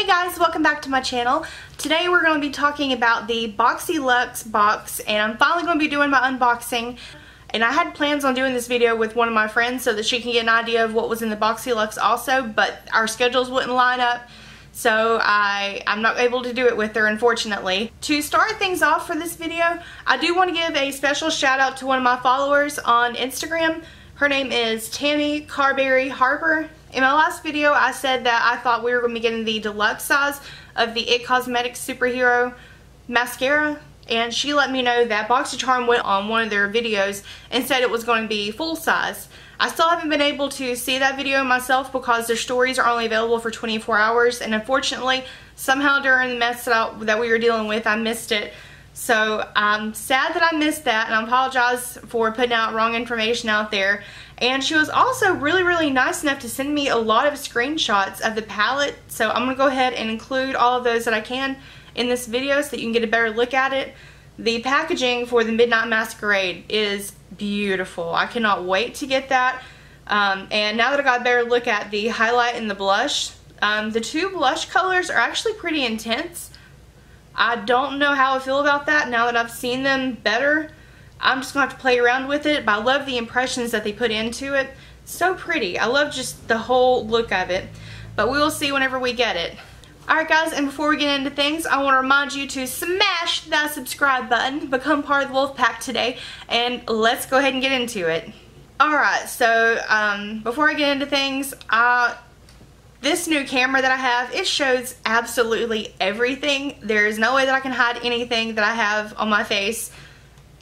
Hey guys, welcome back to my channel. Today we're going to be talking about the Boxyluxe box, and I'm finally going to be doing my unboxing. And I had plans on doing this video with one of my friends so that she can get an idea of what was in the Boxyluxe also, but our schedules wouldn't line up, so I'm not able to do it with her, unfortunately. To start things off for this video, I do want to give a special shout out to one of my followers on Instagram. Her name is Tammy Carberry Harper. In my last video, I said that I thought we were going to be getting the deluxe size of the It Cosmetics Superhero mascara, and she let me know that Boxycharm went on one of their videos and said it was going to be full size. I still haven't been able to see that video myself because their stories are only available for 24 hours, and unfortunately, somehow during the mess that we were dealing with, I missed it. So I'm sad that I missed that, and I apologize for putting out wrong information out there. And she was also really nice enough to send me a lot of screenshots of the palette, so I'm going to go ahead and include all of those that I can in this video so that you can get a better look at it. The packaging for the Midnight Masquerade is beautiful. I cannot wait to get that. And now that I got a better look at the highlight and the blush, the two blush colors are actually pretty intense. I don't know how I feel about that now that I've seen them better. I'm just going to have to play around with it, but I love the impressions that they put into it. So pretty. I love just the whole look of it, but we will see whenever we get it. Alright guys, and before we get into things, I want to remind you to smash that subscribe button, become part of the Wolf Pack today, and let's go ahead and get into it. Alright, so before I get into things, this new camera that I have, it shows absolutely everything. There's no way that I can hide anything that I have on my face.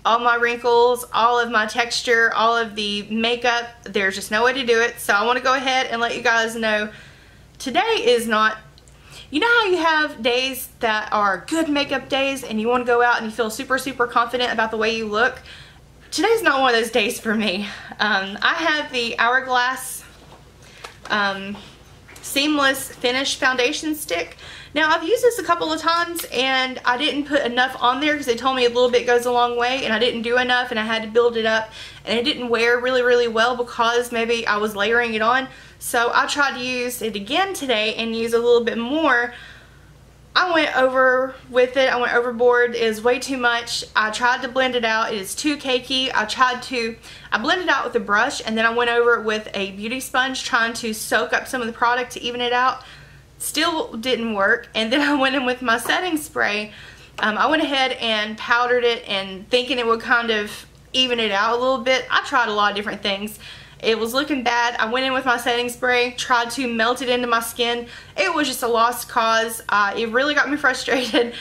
All my wrinkles, all of my texture, all of the makeup, there's just no way to do it. So I want to go ahead and let you guys know today is not, you know how you have days that are good makeup days and you want to go out and you feel super confident about the way you look? Today's not one of those days for me. I have the Hourglass Seamless Finish Foundation Stick. Now, I've used this a couple of times and I didn't put enough on there because they told me a little bit goes a long way, and I didn't do enough and I had to build it up, and it didn't wear really well because maybe I was layering it on. So I tried to use it again today and use a little bit more. I went over with it. I went overboard. It is way too much. I tried to blend it out. It is too cakey. I blended it out with a brush, and then I went over it with a beauty sponge trying to soak up some of the product to even it out. Still didn't work. And then I went in with my setting spray. I went ahead and powdered it and thinking it would kind of even it out a little bit. I tried a lot of different things. It was looking bad. I went in with my setting spray, tried to melt it into my skin. It was just a lost cause. It really got me frustrated.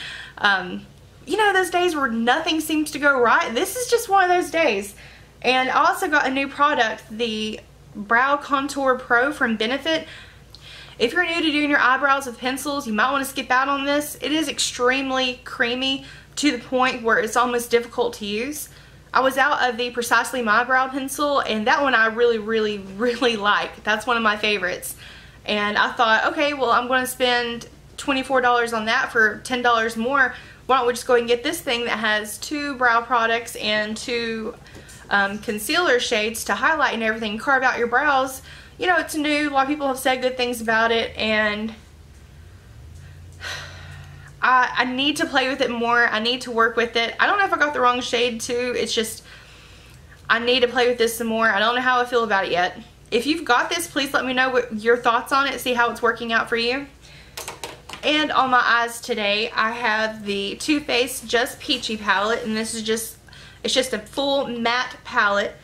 You know, those days where nothing seems to go right? This is just one of those days. And I also got a new product, the Brow Contour Pro from Benefit. If you're new to doing your eyebrows with pencils, you might want to skip out on this. It is extremely creamy to the point where it's almost difficult to use. I was out of the Precisely My Brow pencil, and that one I really like. That's one of my favorites. And I thought, okay, well, I'm going to spend $24 on that for $10 more. Why don't we just go ahead and get this thing that has two brow products and two concealer shades to highlight and everything, carve out your brows. You know, it's new. A lot of people have said good things about it, and I need to play with it more. I need to work with it. I don't know if I got the wrong shade too. It's just, I need to play with this some more. I don't know how I feel about it yet. If you've got this, please let me know what your thoughts on it. See how it's working out for you. And on my eyes today, I have the Too Faced Just Peachy palette. And this is just, it's just a full matte palette.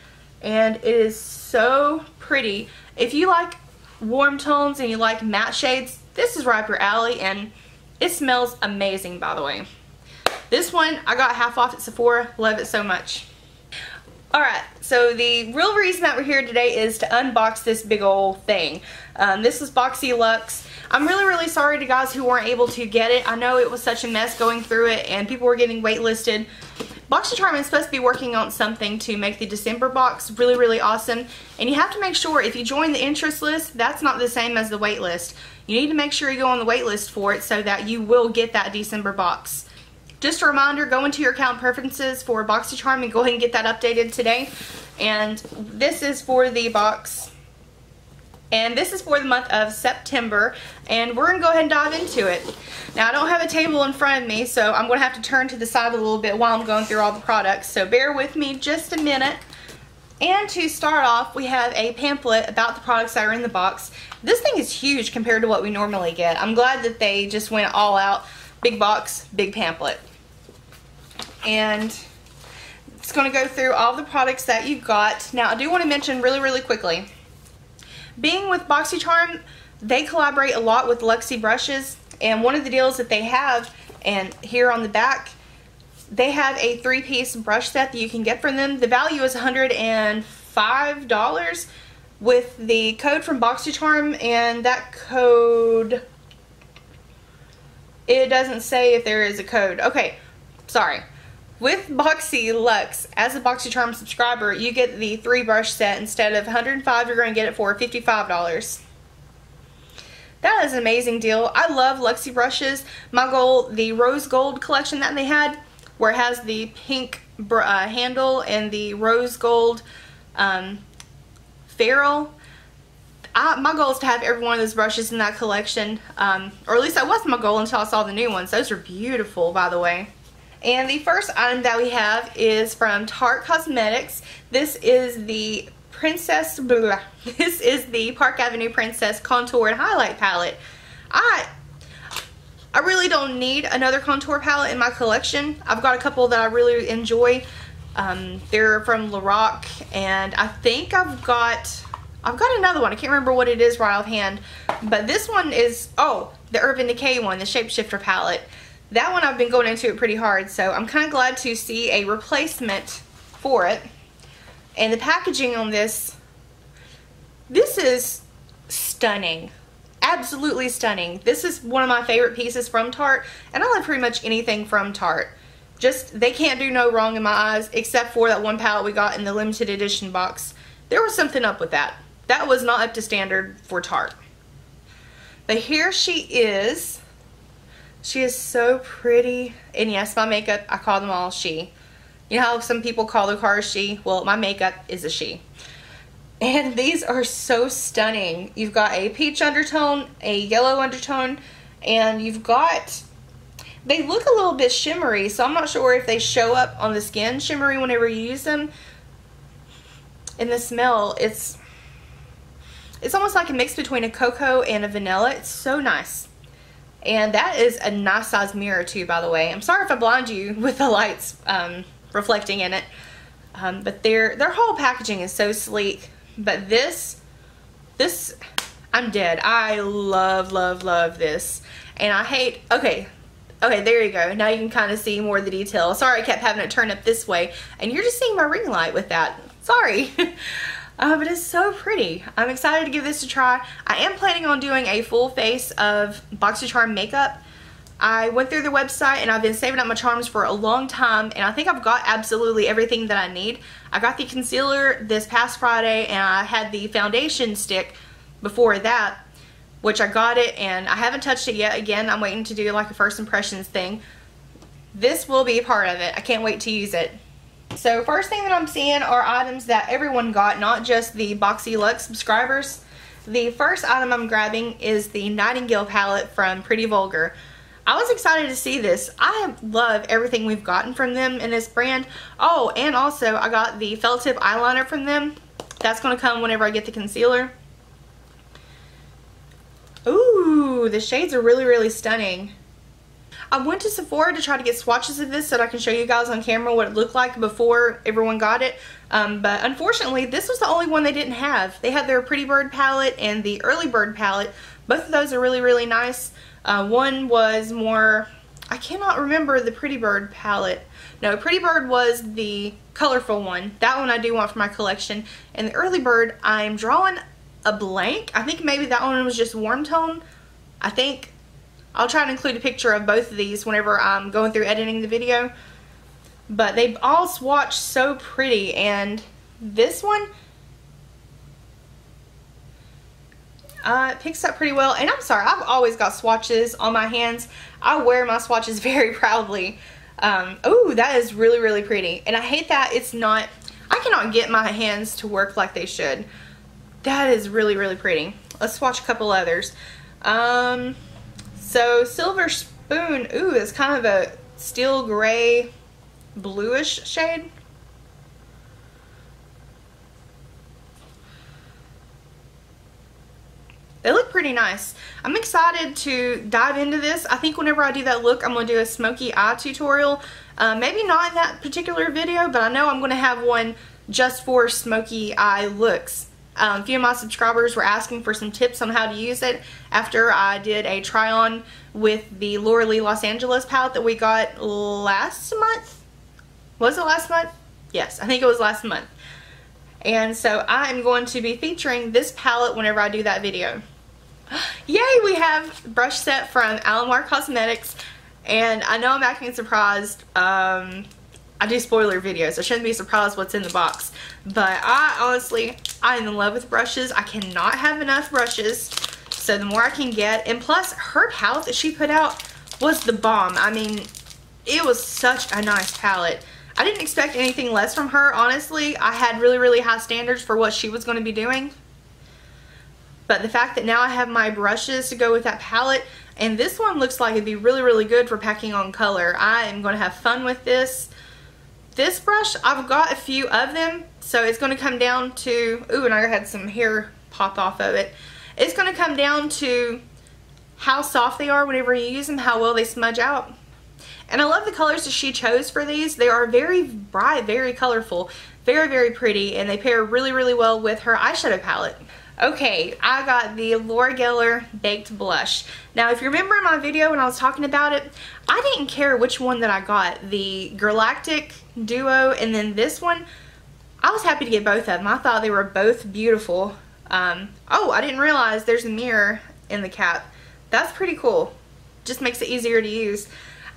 And it is so pretty. If you like warm tones and you like matte shades, this is right up your alley, and it smells amazing, by the way. This one I got half off at Sephora. Love it so much. Alright, so the real reason that we're here today is to unbox this big old thing. This is Boxyluxe. I'm really sorry to guys who weren't able to get it. I know it was such a mess going through it and people were getting waitlisted. Boxycharm is supposed to be working on something to make the December box really awesome, and you have to make sure if you join the interest list, that's not the same as the wait list. You need to make sure you go on the wait list for it so that you will get that December box. Just a reminder, go into your account preferences for Boxycharm and go ahead and get that updated today. And this is for the box And this is for the month of September, and we're going to go ahead and dive into it. Now, I don't have a table in front of me, so I'm going to have to turn to the side a little bit while I'm going through all the products, so bear with me just a minute. And to start off, we have a pamphlet about the products that are in the box. This thing is huge compared to what we normally get. I'm glad that they just went all out. Big box, big pamphlet. And it's going to go through all the products that you got. Now, I do want to mention really quickly, being with Boxycharm, they collaborate a lot with Luxie brushes, and one of the deals that they have, and here on the back, they have a 3-piece brush set that you can get from them. The value is $105 with the code from Boxycharm, and that code, it doesn't say if there is a code. Okay, sorry. With Boxyluxe, as a Boxycharm subscriber, you get the 3-brush set. Instead of $105, you're going to get it for $55. That is an amazing deal. I love Luxie brushes. The rose gold collection that they had, where it has the pink handle and the rose gold ferrule. My goal is to have every one of those brushes in that collection, or at least that was my goal until I saw the new ones. Those are beautiful, by the way. And the first item that we have is from Tarte Cosmetics. This is the This is the Park Avenue Princess Contour and Highlight Palette. I really don't need another contour palette in my collection. I've got a couple that I really enjoy. They're from Lorac, and I think I've got another one. I can't remember what it is right offhand, but this one is, oh, the Urban Decay one, the Shapeshifter palette. That one I've been going into it pretty hard, so I'm kind of glad to see a replacement for it. And the packaging on this is stunning. Absolutely stunning. This is one of my favorite pieces from Tarte, and I love pretty much anything from Tarte. Just, they can't do no wrong in my eyes, except for that one palette we got in the limited edition box. There was something up with that. That was not up to standard for Tarte. But here she is. She is so pretty. And yes, my makeup, I call them all she. You know how some people call their cars she? Well, my makeup is a she. And these are so stunning. You've got a peach undertone, a yellow undertone, and you've got, they look a little bit shimmery, so I'm not sure if they show up on the skin shimmery whenever you use them. And the smell, it's almost like a mix between a cocoa and a vanilla. It's so nice. And that is a nice size mirror too, by the way. I'm sorry if I blind you with the lights reflecting in it. But their whole packaging is so sleek. But this, I'm dead. I love this. And I hate, okay, there you go. Now you can kind of see more of the detail. Sorry I kept having it turn up this way. And you're just seeing my ring light with that. Sorry. But it's so pretty. I'm excited to give this a try. I am planning on doing a full face of Boxycharm makeup. I went through the website and I've been saving up my charms for a long time, and I think I've got absolutely everything that I need. I got the concealer this past Friday, and I had the foundation stick before that, which I got it and I haven't touched it yet. Again, I'm waiting to do like a first impressions thing. This will be a part of it. I can't wait to use it. So first thing that I'm seeing are items that everyone got, not just the Boxyluxe subscribers. The first item I'm grabbing is the Nightingale palette from Pretty Vulgar. I was excited to see this. I love everything we've gotten from them in this brand. Oh, and also I got the felt tip eyeliner from them. That's going to come whenever I get the concealer. Ooh, the shades are really stunning. I went to Sephora to try to get swatches of this so that I can show you guys on camera what it looked like before everyone got it. But unfortunately, this was the only one they didn't have. They had their Pretty Bird palette and the Early Bird palette. Both of those are really nice. One was more, I cannot remember the Pretty Bird palette. No, Pretty Bird was the colorful one. That one I do want for my collection. And the Early Bird, I'm drawing a blank. I think maybe that one was just warm tone. I think. I'll try to include a picture of both of these whenever I'm going through editing the video. But they all swatch so pretty, and this one, it picks up pretty well. And I'm sorry, I've always got swatches on my hands. I wear my swatches very proudly. Ooh, that is really pretty. And I hate that it's not, I cannot get my hands to work like they should. That is really, really pretty. Let's swatch a couple others. So Silver Spoon, ooh, it's kind of a steel gray bluish shade. They look pretty nice. I'm excited to dive into this. I think whenever I do that look, I'm going to do a smoky eye tutorial. Maybe not in that particular video, but I know I'm going to have one just for smoky eye looks. A few of my subscribers were asking for some tips on how to use it after I did a try on with the Laura Lee Los Angeles palette that we got last month. Was it last month? Yes, I think it was last month. And so I am going to be featuring this palette whenever I do that video. Yay, we have a brush set from Alamar Cosmetics. And I know I'm acting surprised. I do spoiler videos. I shouldn't be surprised what's in the box. But I am in love with brushes. I cannot have enough brushes. So the more I can get. And plus, her palette that she put out was the bomb. I mean, it was such a nice palette. I didn't expect anything less from her, honestly. I had really, really high standards for what she was going to be doing. But the fact that now I have my brushes to go with that palette, and this one looks like it'd be really, really good for packing on color. I am going to have fun with this. This brush, I've got a few of them, so it's going to come down to, ooh, and I had some hair pop off of it. It's going to come down to how soft they are whenever you use them, how well they smudge out. And I love the colors that she chose for these. They are very bright, very colorful, very, very pretty, and they pair really, really well with her eyeshadow palette. Okay, I got the Laura Geller Baked Blush. Now, if you remember in my video when I was talking about it, I didn't care which one that I got. The Galactic Duo and then this one. I was happy to get both of them. I thought they were both beautiful. Oh, I didn't realize there's a mirror in the cap. That's pretty cool. Just makes it easier to use.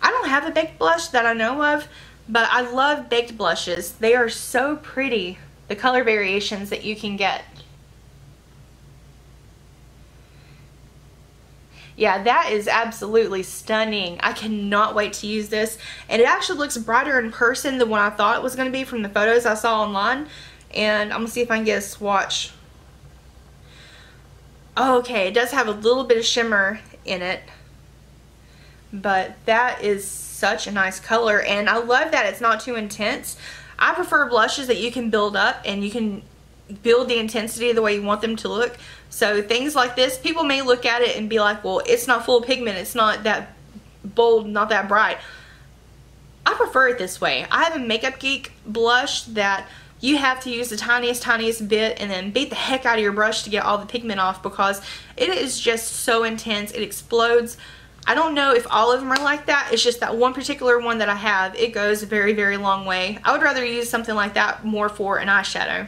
I don't have a baked blush that I know of, but I love baked blushes. They are so pretty, the color variations that you can get. Yeah, that is absolutely stunning. I cannot wait to use this. And it actually looks brighter in person than what I thought it was going to be from the photos I saw online. And I'm going to see if I can get a swatch. Oh, okay, it does have a little bit of shimmer in it. But that is such a nice color, and I love that it's not too intense. I prefer blushes that you can build up and you can build the intensity the way you want them to look. So things like this, people may look at it and be like, well, it's not full of pigment, it's not that bold, not that bright. I prefer it this way. I have a Makeup Geek blush that you have to use the tiniest bit and then beat the heck out of your brush to get all the pigment off because it is just so intense. It explodes. I don't know if all of them are like that. It's just that one particular one that I have. It goes a very, very long way. I would rather use something like that more for an eyeshadow.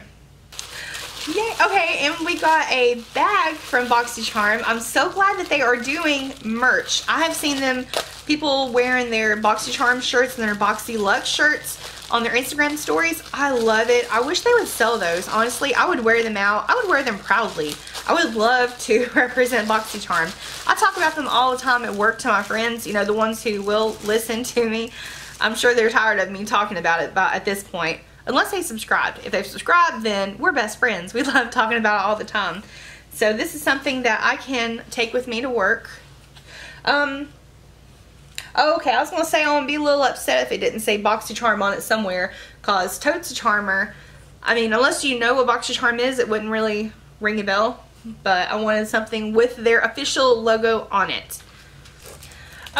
Yay! Okay, and we got a bag from Boxycharm. I'm so glad that they are doing merch. I have seen them, people wearing their Boxycharm shirts and their Boxyluxe shirts on their Instagram stories. I love it. I wish they would sell those. Honestly, I would wear them out. I would wear them proudly. I would love to represent Boxycharm. I talk about them all the time at work to my friends, you know, the ones who will listen to me. I'm sure they're tired of me talking about it at this point. Unless they subscribed. If they've subscribed, then we're best friends. We love talking about it all the time. So this is something that I can take with me to work. Okay, I was going to say I would be a little upset if it didn't say Boxycharm on it somewhere. Because Totes a Charmer, I mean, unless you know what Boxycharm is, it wouldn't really ring a bell. But I wanted something with their official logo on it.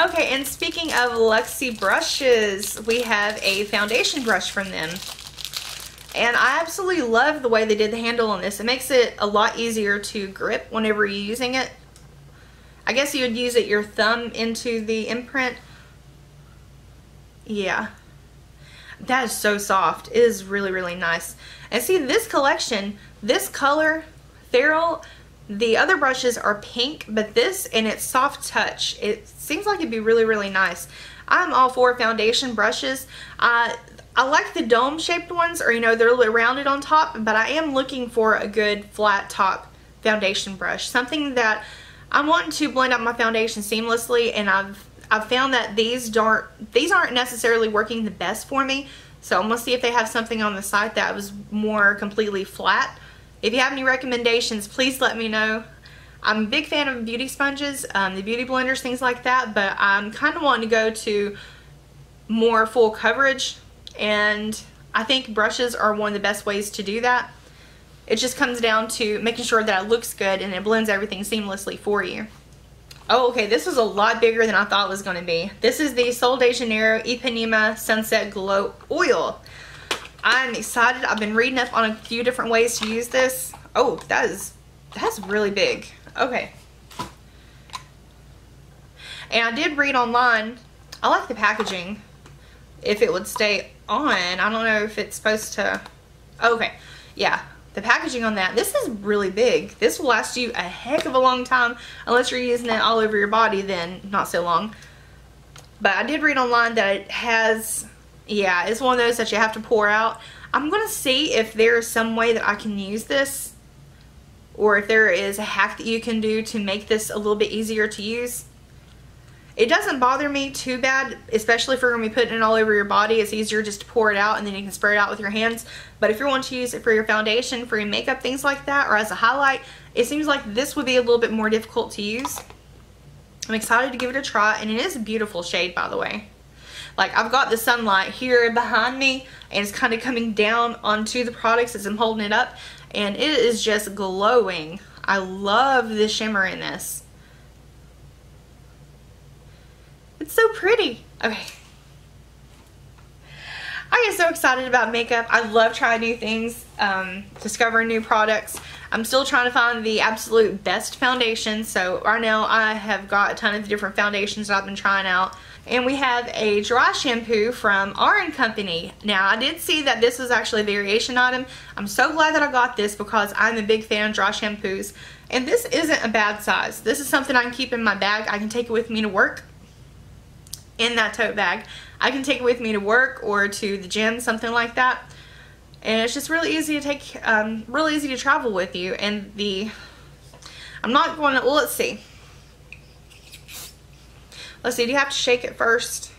Okay, and speaking of Luxie brushes, we have a foundation brush from them. And I absolutely love the way they did the handle on this. It makes it a lot easier to grip whenever you're using it. I guess you would use your thumb into the imprint. Yeah. That is so soft. It is really, really nice. And see, this collection, this color, Feral, the other brushes are pink, but this and its soft touch, it seems like it'd be really, really nice. I'm all for foundation brushes. I like the dome shaped ones, or you know, they're a little rounded on top, but I am looking for a good flat top foundation brush. Something that I'm wanting to blend out my foundation seamlessly, and I've found that these aren't necessarily working the best for me. So I'm gonna see if they have something on the site that was more completely flat If you have any recommendations, please let me know. I'm a big fan of beauty sponges, the beauty blenders, things like that, but I'm kind of wanting to go to more full coverage, and I think brushes are one of the best ways to do that. It just comes down to making sure that it looks good and it blends everything seamlessly for you. Oh, okay, this is a lot bigger than I thought it was going to be. This is the Sol de Janeiro Ipanema Sunset Glow Oil. I'm excited. I've been reading up on a few different ways to use this. Oh, that's really big. Okay. And I did read online, I like the packaging, if it would stay on. I don't know if it's supposed to, okay, yeah, the packaging on that, this is really big. This will last you a heck of a long time, unless you're using it all over your body, then not so long. But I did read online that it has, yeah, it's one of those that you have to pour out. I'm going to see if there is some way that I can use this, or if there is a hack that you can do to make this a little bit easier to use. It doesn't bother me too bad, especially if you're going to be putting it all over your body. It's easier just to pour it out and then you can spray it out with your hands. But if you want to use it for your foundation, for your makeup, things like that, or as a highlight, it seems like this would be a little bit more difficult to use. I'm excited to give it a try, and it is a beautiful shade, by the way. Like, I've got the sunlight here behind me, and it's kind of coming down onto the products as I'm holding it up, and it is just glowing. I love the shimmer in this. It's so pretty. Okay. I get so excited about makeup. I love trying new things, discovering new products. I'm still trying to find the absolute best foundation. So right now I have got a ton of different foundations that I've been trying out. And we have a dry shampoo from R & Company. Now, I did see that this was actually a variation item. I'm so glad that I got this because I'm a big fan of dry shampoos. And this isn't a bad size. This is something I can keep in my bag. I can take it with me to work in that tote bag. I can take it with me to work or to the gym, something like that. And it's just really easy to take, really easy to travel with you. And I'm not going to, well, let's see. Let's see, do you have to shake it first?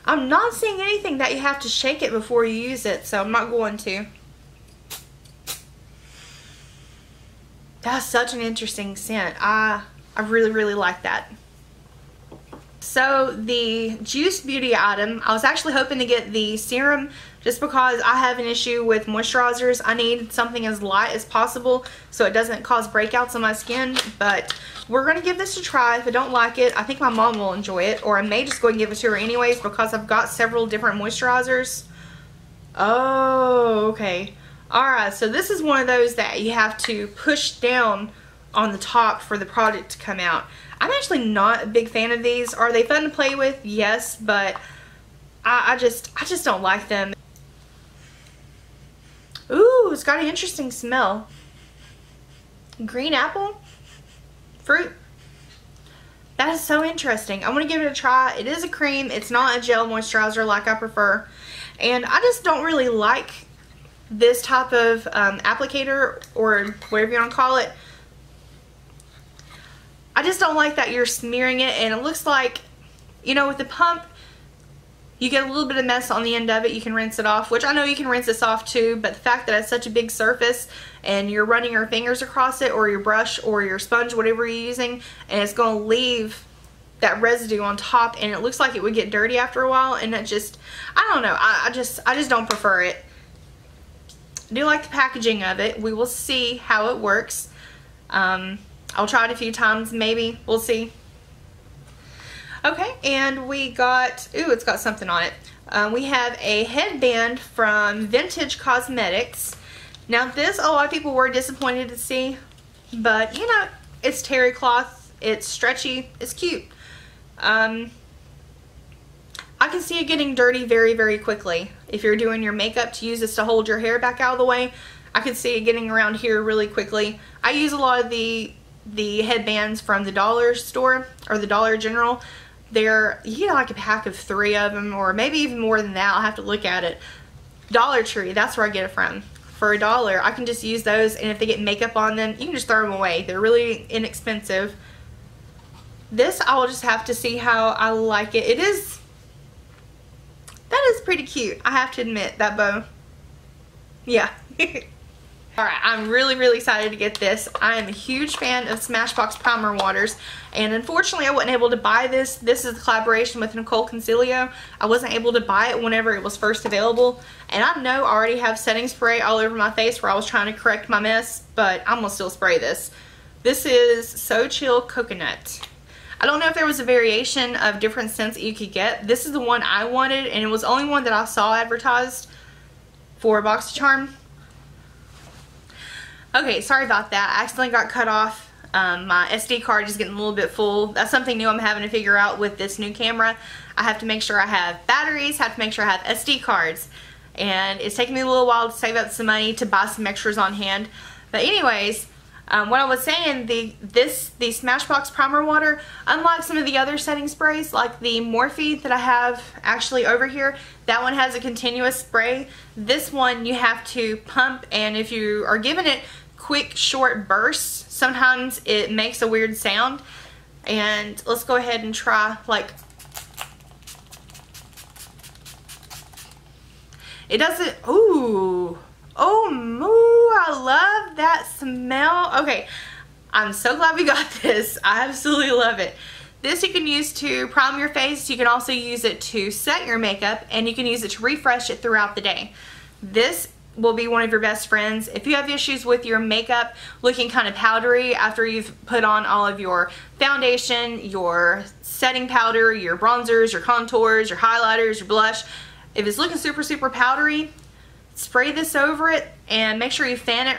I'm not seeing anything that you have to shake it before you use it, so I'm not going to. That's such an interesting scent. I really, really like that. So the Juice Beauty item, I was actually hoping to get the serum just because I have an issue with moisturizers. I need something as light as possible so it doesn't cause breakouts on my skin, but we're going to give this a try. If I don't like it, I think my mom will enjoy it, or I may just go and give it to her anyways because I've got several different moisturizers. Oh, okay. Alright, so this is one of those that you have to push down on the top for the product to come out. I'm actually not a big fan of these. Are they fun to play with? Yes, but I just don't like them. Ooh, it's got an interesting smell. Green apple? Fruit? That is so interesting. I'm going to give it a try. It is a cream. It's not a gel moisturizer like I prefer. And I just don't really like this type of applicator, or whatever you want to call it. I just don't like that you're smearing it, and it looks like, you know, with the pump, you get a little bit of mess on the end of it. You can rinse it off, which I know you can rinse this off too, but the fact that it's such a big surface and you're running your fingers across it, or your brush or your sponge, whatever you're using, and it's going to leave that residue on top, and it looks like it would get dirty after a while, and it just, I don't know, I just don't prefer it. I do like the packaging of it. We will see how it works. I'll try it a few times, maybe. We'll see. Okay, and we got, ooh, it's got something on it. We have a headband from Vintage Cosmetics. Now this, a lot of people were disappointed to see, but you know, it's terry cloth, it's stretchy, it's cute. I can see it getting dirty very, very quickly. If you're doing your makeup to use this to hold your hair back out of the way, I can see it getting around here really quickly. I use a lot of the headbands from the dollar store, or the Dollar General. They're, you get like a pack of 3 of them, or maybe even more than that. I'll have to look at it. Dollar Tree, that's where I get it from. For $1, I can just use those, and if they get makeup on them, you can just throw them away. They're really inexpensive. This, I will just have to see how I like it. That is pretty cute, I have to admit, that bow. Yeah. Alright, I'm really excited to get this. I am a huge fan of Smashbox primer waters, and unfortunately I wasn't able to buy this. This is a collaboration with Nicole Consilio. I wasn't able to buy it whenever it was first available, and I know I already have setting spray all over my face where I was trying to correct my mess, but I'm gonna still spray this. This is So Chill Coconut. I don't know if there was a variation of different scents that you could get. This is the one I wanted, and it was the only one that I saw advertised for Boxycharm. Okay, sorry about that. I accidentally got cut off. My SD card is getting a little bit full. That's something new I'm having to figure out with this new camera. I have to make sure I have batteries, have to make sure I have SD cards. And it's taking me a little while to save up some money to buy some extras on hand. But anyways, what I was saying, the Smashbox Primer Water, unlike some of the other setting sprays, like the Morphe that I have actually over here, that one has a continuous spray. This one you have to pump, and if you are giving it quick, short bursts, sometimes it makes a weird sound. And let's go ahead and try, like, it doesn't, ooh. Oh, moo, I love that smell. Okay, I'm so glad we got this. I absolutely love it. This you can use to prime your face. You can also use it to set your makeup, and you can use it to refresh it throughout the day. This will be one of your best friends. If you have issues with your makeup looking kind of powdery after you've put on all of your foundation, your setting powder, your bronzers, your contours, your highlighters, your blush, if it's looking super powdery, spray this over it and make sure you fan it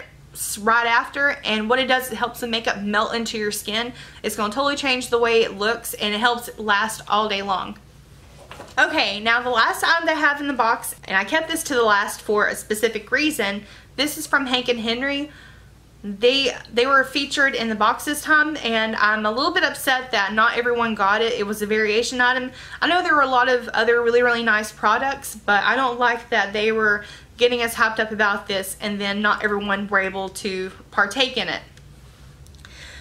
right after, and what it does, it helps the makeup melt into your skin. It's going to totally change the way it looks, and it helps it last all day long. Okay, now the last item that I have in the box, and I kept this to the last for a specific reason. This is from Hank & Henry. They were featured in the box this time, and I'm a little bit upset that not everyone got it. It was a variation item. I know there were a lot of other really nice products, but I don't like that they were getting us hyped up about this and then not everyone were able to partake in it.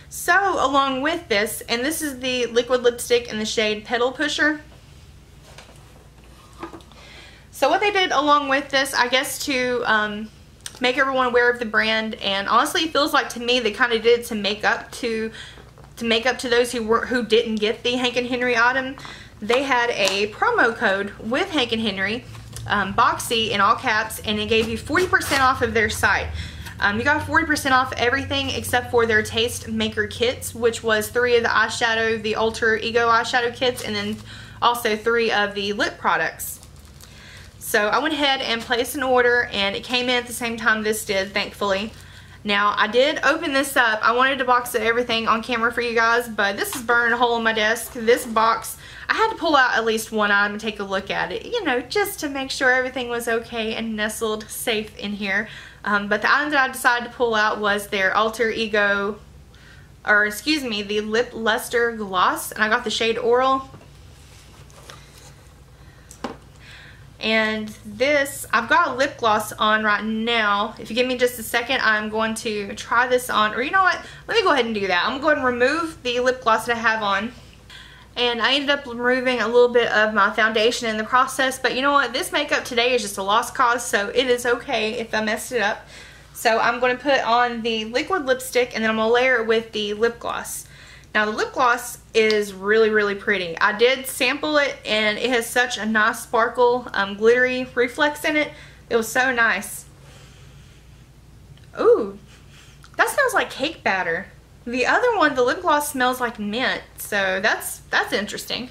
So along with this, and this is the liquid lipstick in the shade Petal Pusher. So what they did along with this, I guess to make everyone aware of the brand, and honestly it feels like to me they kind of did it to make up to those who didn't get the Hank & Henry item. They had a promo code with Hank & Henry, Boxy in all caps, and it gave you 40% off of their site. You got 40% off everything except for their Taste Maker kits, which was 3 of the eyeshadow, the Alter Ego eyeshadow kits, and then also 3 of the lip products. So I went ahead and placed an order, and it came in at the same time this did, thankfully. Now, I did open this up. I wanted to box everything on camera for you guys, but this is burning a hole in my desk. This box, I had to pull out at least one item and take a look at it, you know, just to make sure everything was okay and nestled safe in here. But the item that I decided to pull out was their Alter Ego, or excuse me, the Lip Luster Gloss, and I got the shade Oral. And this, I've got a lip gloss on right now. If you give me just a second, I'm going to try this on, or you know what, let me go ahead and do that. I'm going to go ahead and remove the lip gloss that I have on. And I ended up removing a little bit of my foundation in the process, but you know what, this makeup today is just a lost cause, so it is okay if I messed it up. So I'm going to put on the liquid lipstick, and then I'm going to layer it with the lip gloss. Now the lip gloss is really pretty. I did sample it, and it has such a nice sparkle, glittery reflex in it. It was so nice. Ooh, that smells like cake batter. The other one, the lip gloss, smells like mint, so that's interesting.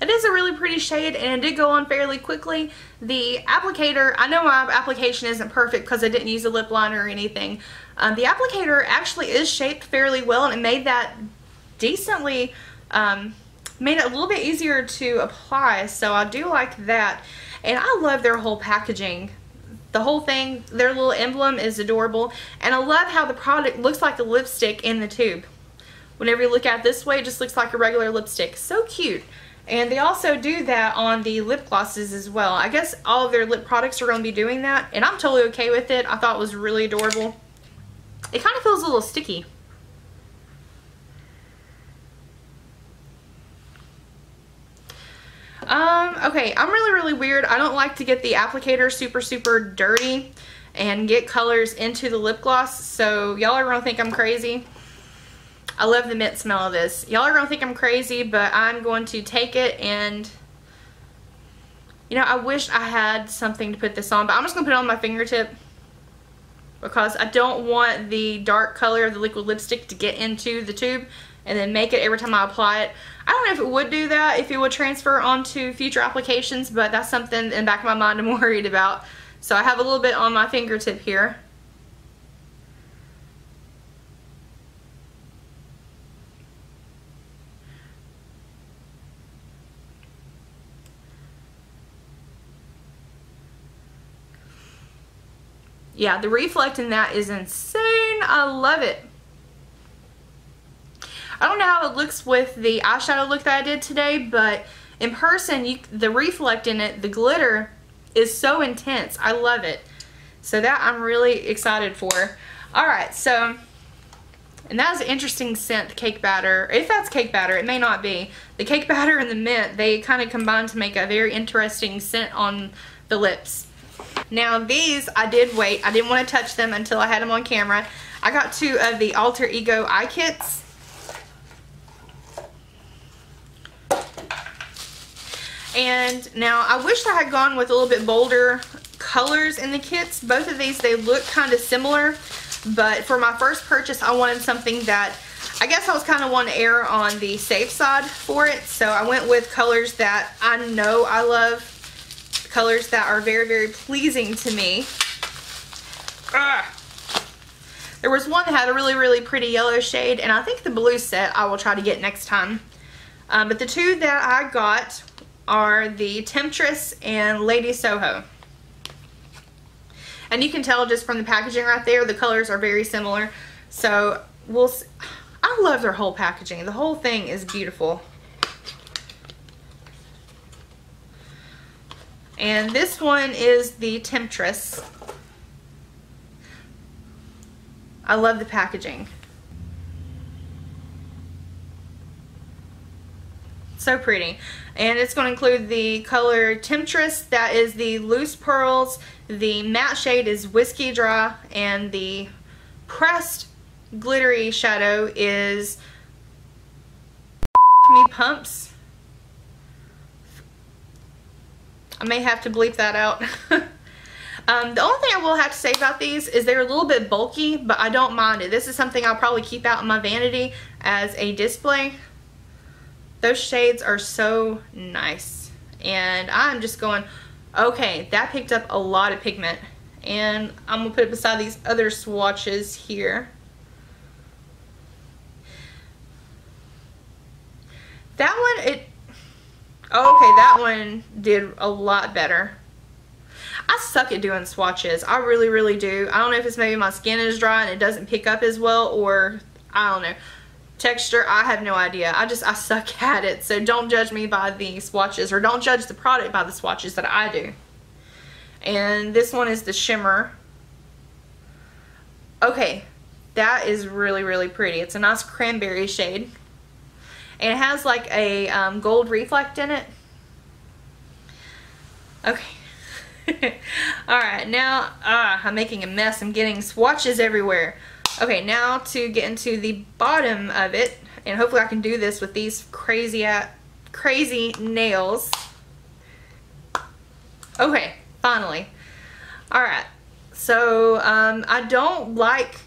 It is a really pretty shade, and it did go on fairly quickly. The applicator, I know my application isn't perfect because I didn't use a lip liner or anything. The applicator actually is shaped fairly well, and it made that decently, made it a little bit easier to apply, so I do like that. And I love their whole packaging. The whole thing, their little emblem is adorable, and I love how the product looks like a lipstick in the tube. Whenever you look at it this way, it just looks like a regular lipstick. So cute. And they also do that on the lip glosses as well. I guess all of their lip products are going to be doing that, and I'm totally okay with it. I thought it was really adorable. It kind of feels a little sticky. Okay, I'm really weird. I don't like to get the applicator super dirty and get colors into the lip gloss, so y'all are gonna think I'm crazy. I love the mint smell of this. Y'all are gonna think I'm crazy, but I'm going to take it and, you know, I wish I had something to put this on, but I'm just gonna put it on my fingertip because I don't want the dark color of the liquid lipstick to get into the tube and then make it every time I apply it. I don't know if it would do that, if it would transfer onto future applications, but that's something in the back of my mind I'm worried about. So I have a little bit on my fingertip here. Yeah, the reflect in that is insane. I love it. I don't know how it looks with the eyeshadow look that I did today, but in person, the reflect in it, the glitter, is so intense. I love it. So that I'm really excited for. Alright, so, and that was an interesting scent, the cake batter. If that's cake batter, it may not be. The cake batter and the mint, they kind of combine to make a very interesting scent on the lips. Now these, I did wait. I didn't want to touch them until I had them on camera. I got 2 of the Alter Ego eye kits. And now I wish I had gone with a little bit bolder colors in the kits. Both of these, they look kind of similar, but for my first purchase I wanted something that, I guess I was kind of wanting to err on the safe side for it. So I went with colors that I know I love. Colors that are very pleasing to me. There was one that had a really pretty yellow shade, and I think the blue set I will try to get next time. But the 2 that I got are the Temptress and Lady Soho. And you can tell just from the packaging right there, the colors are very similar. So we'll see. I love their whole packaging. The whole thing is beautiful. And this one is the Temptress. I love the packaging. So pretty. And it's going to include the color Temptress, that is the loose pearls. The matte shade is Whiskey Dry, and the pressed glittery shadow is Me Pumps. I may have to bleep that out. The only thing I will have to say about these is they're a little bit bulky, but I don't mind it. This is something I'll probably keep out in my vanity as a display. Those shades are so nice. And I'm just going, okay, that picked up a lot of pigment. And I'm going to put it beside these other swatches here. That one, okay, that one did a lot better. I suck at doing swatches. I really do. I don't know if it's maybe my skin is dry and it doesn't pick up as well, or I don't know. Texture, I have no idea. I suck at it. So don't judge me by the swatches, or don't judge the product by the swatches that I do. And this one is the shimmer. Okay, that is really pretty. It's a nice cranberry shade. And it has like a gold reflect in it. Okay. Alright, now I'm making a mess. I'm getting swatches everywhere. Okay, now to get into the bottom of it, and hopefully I can do this with these crazy nails. Okay, finally. Alright, so I don't like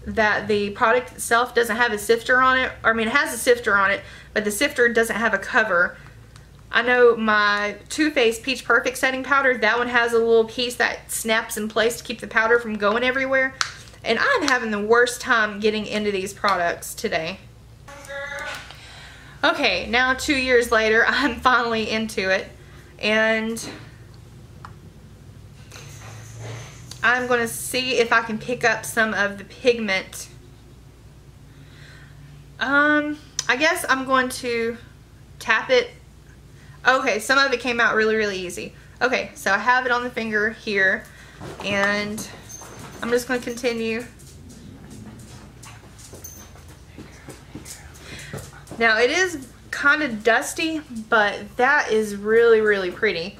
that the product itself doesn't have a sifter on it. I mean, it has a sifter on it, but the sifter doesn't have a cover. I know my Too Faced Peach Perfect setting powder, that one has a little piece that snaps in place to keep the powder from going everywhere. And I'm having the worst time getting into these products today. Okay, now 2 years later, I'm finally into it. And I'm going to see if I can pick up some of the pigment. I guess I'm going to tap it. Okay, some of it came out really easy. Okay, so I have it on the finger here, and I'm just going to continue Now it is kind of dusty, but that is really, really pretty.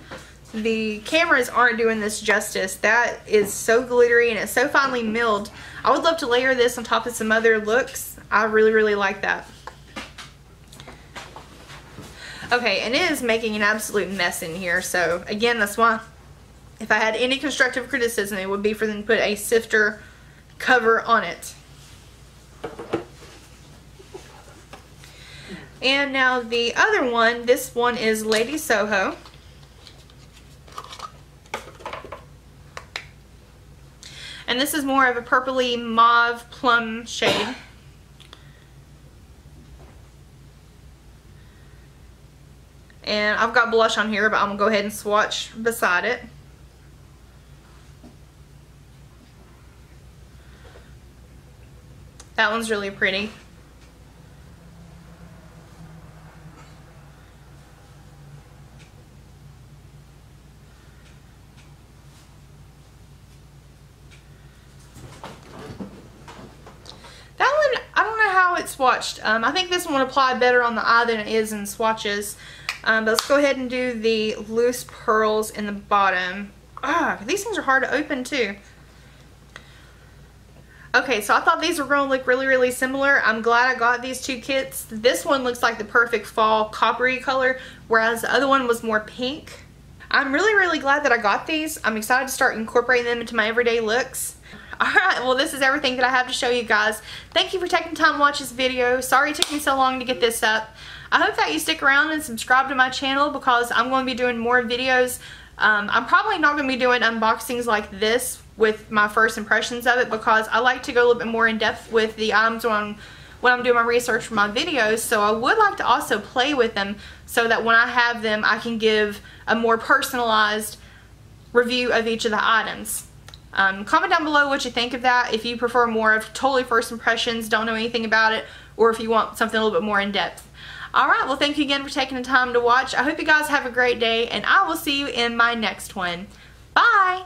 The cameras aren't doing this justice. That is so glittery and it's so finely milled. I would love to layer this on top of some other looks. I really, really like that. Okay, and it is making an absolute mess in here. So again, that's why if I had any constructive criticism, it would be for them to put a sifter cover on it. And now the other one, this one is Lady Soho. And this is more of a purpley mauve plum shade. And I've got blush on here, but I'm going to go ahead and swatch beside it. That one's really pretty. That one, I don't know how it's swatched. I think this one would apply better on the eye than it is in swatches. But let's go ahead and do the loose pearls in the bottom. These things are hard to open too. Okay, so I thought these were going to look really, really similar. I'm glad I got these two kits. This one looks like the perfect fall coppery color, whereas the other one was more pink. I'm really, really glad that I got these. I'm excited to start incorporating them into my everyday looks. Alright, well this is everything that I have to show you guys. Thank you for taking time to watch this video. Sorry it took me so long to get this up. I hope that you stick around and subscribe to my channel because I'm going to be doing more videos. I'm probably not going to be doing unboxings like this with my first impressions of it because I like to go a little bit more in depth with the items when I'm doing my research for my videos. So I would like to also play with them so that when I have them I can give a more personalized review of each of the items. Comment down below what you think of that, if you prefer more of totally first impressions, don't know anything about it, or if you want something a little bit more in depth. Alright, well thank you again for taking the time to watch. I hope you guys have a great day, and I will see you in my next one. Bye!